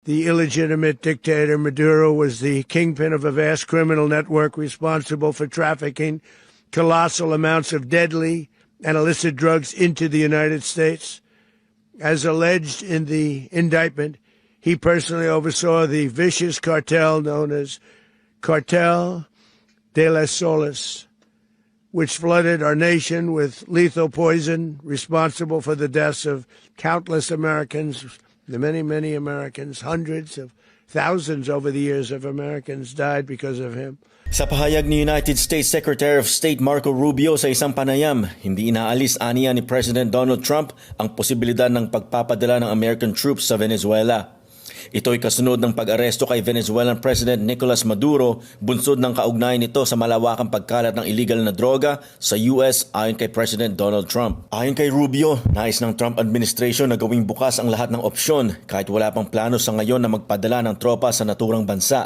The illegitimate dictator Maduro was the kingpin of a vast criminal network responsible for trafficking colossal amounts of deadly and illicit drugs into the United States. As alleged in the indictment, he personally oversaw the vicious cartel known as Cartel de las Solis, which flooded our nation with lethal poison, responsible for the deaths of countless Americans, the many Americans, hundreds of thousands over the years of Americans died because of him. Sa pahayag ni United States Secretary of State Marco Rubio sa isang panayam, hindi inaalis aniya ni President Donald Trump ang posibilidad ng pagpapadala ng American troops sa Venezuela. Ito'y kasunod ng pag-aresto kay Venezuelan President Nicolas Maduro, bunsod ng kaugnayan nito sa malawakang pagkalat ng illegal na droga sa US ayon kay President Donald Trump. Ayon kay Rubio, nais ng Trump administration na gawing bukas ang lahat ng opsyon kahit wala pang plano sa ngayon na magpadala ng tropa sa naturang bansa.